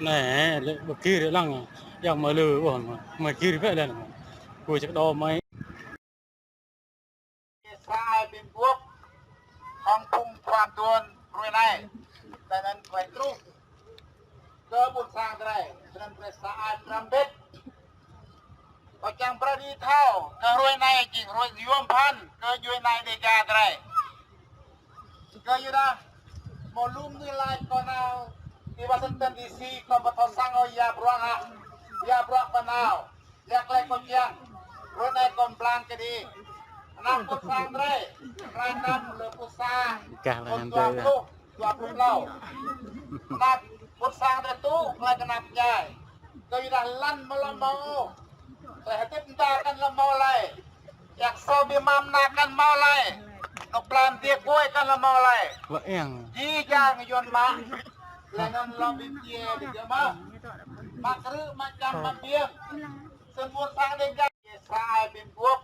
nè bậc kia để lăng yang mà lừa bọn mà kia vậy lên cùi chắc đo mấy sai bên quốc Hong Kongความtuนรวยในแต่นั้นไกวตรุก็บุญสร้างได้ฉะนั้นประสาทรำเบ็ดก็จังประดิษฐ์เท่าก็รวยในจริงรวยยวมพันก็อยู่ในเดกาได้ก็อยู่นะโมลุมนี่ลายก็นาวที่วอชิงตันดีซีก็มาทอสังเอายาปรางยาปรางปนาวยาไกลก็ยังรวยในกองปลางก็ดีน้ำพุทธังได้รายน้ำเลือพุทธาคนตัวลูกตัวพุทธเล่าน้ำพุทธังได้ตู้ใครก็นับใหญ่ก็อยู่ด้านลั่นมาละเมาแต่ให้ติดตากันละเมาเลยอยากโซบีมามนากันเมาเลยนกปลาเตี้ยกล้วยกันละเมาเลยvợ em ยี่จางยนมาแล้วนั่นเราบินเจี๊ยบเดี๋ยวมาครื้อมาจำมาเบี้ยส่วนพุทธังได้ใหญ่สายเป็นพวก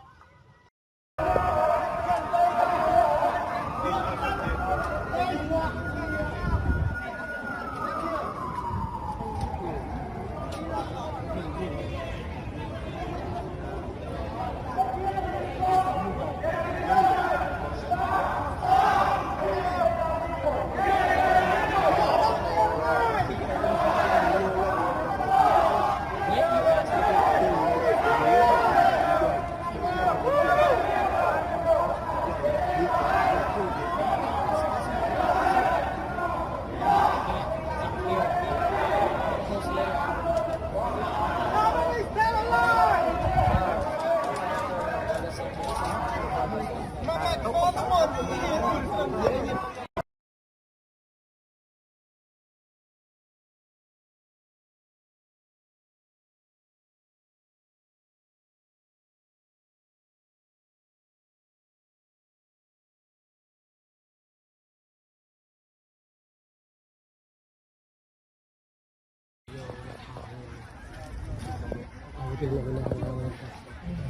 เป็นอะไรนะ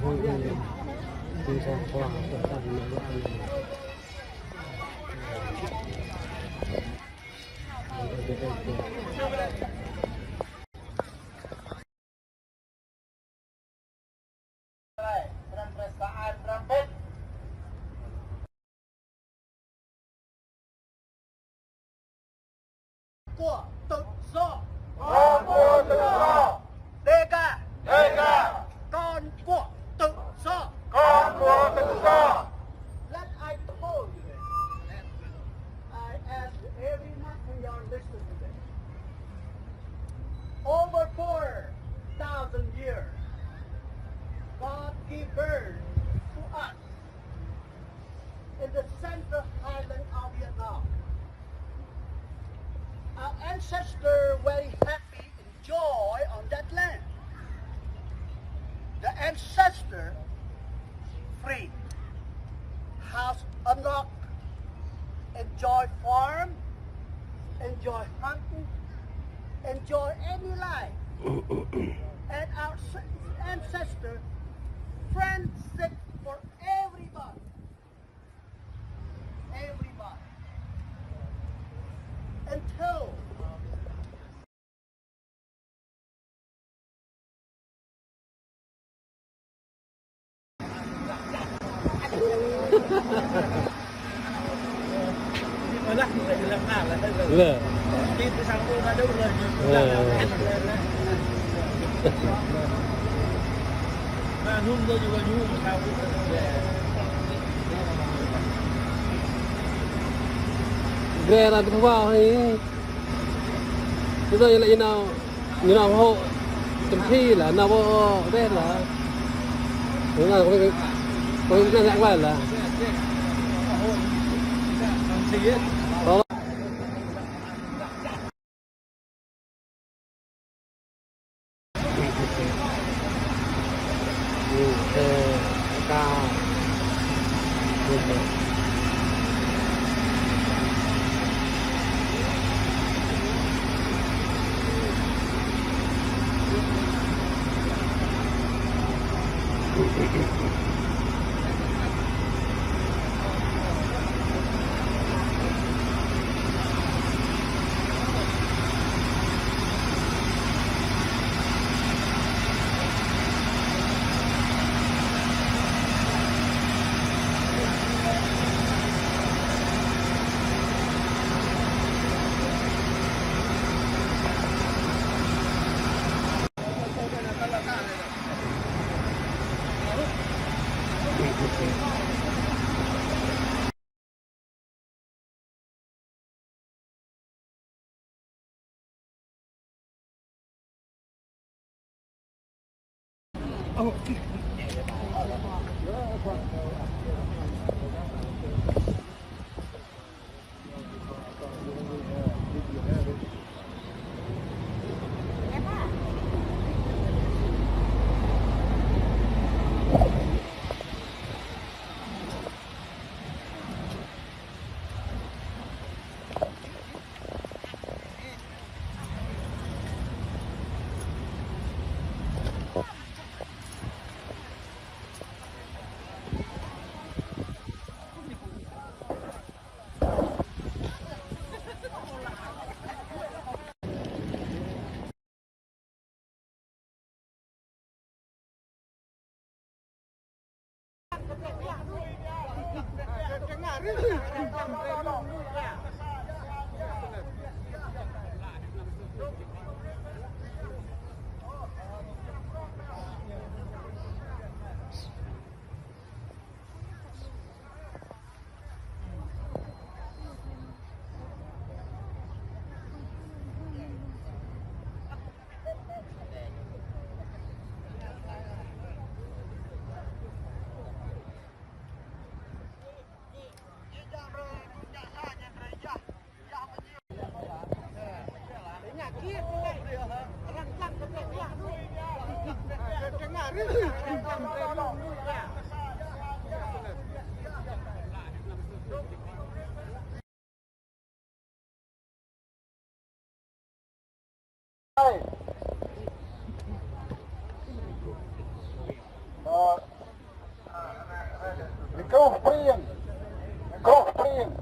ห้องเป็นสองข้อตัวตั้งมาว่าก็ตึกโซ่ตึกโซ่เดกาก่อนก็ตึกโซ่ Let I told you that I ask every Macayan listener today over 4,000 years God gave birth to us in the central highland of Vietnam. Our ancestors very happy and joy on that land. The ancestor free, house unlocked, enjoy farm, enjoy hunting, enjoy any life. And our ancestor friendship for everybody. Until lừa ghê là không vào hay bây giờ lại như nào hộ chấm thi là nào vô ghê là đúng là có cái dạng vậy là đó cao Go freeing. Go freeing.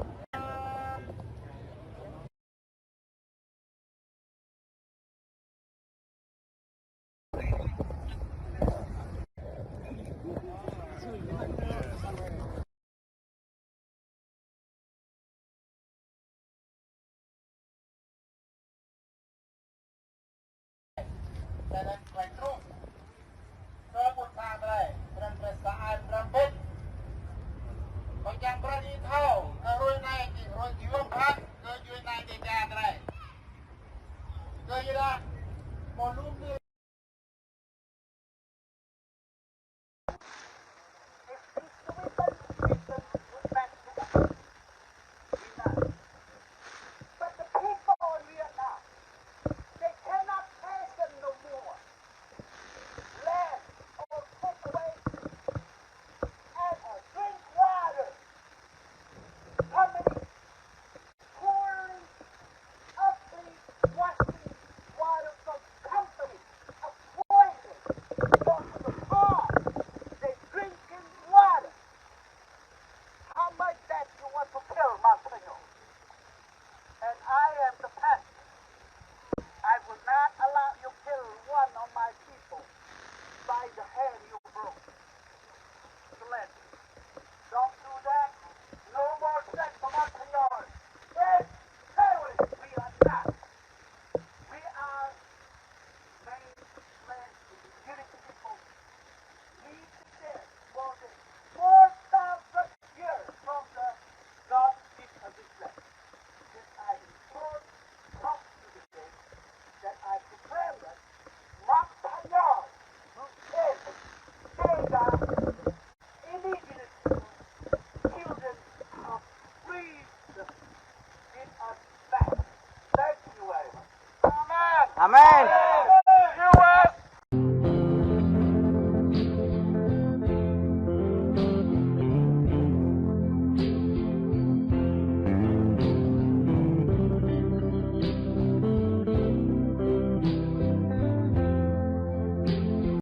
Dan terus ke pusat dan perasaan rambut bagi berani tahu kerui naik kerui jiwa kan kerui naik di jalan kerui volume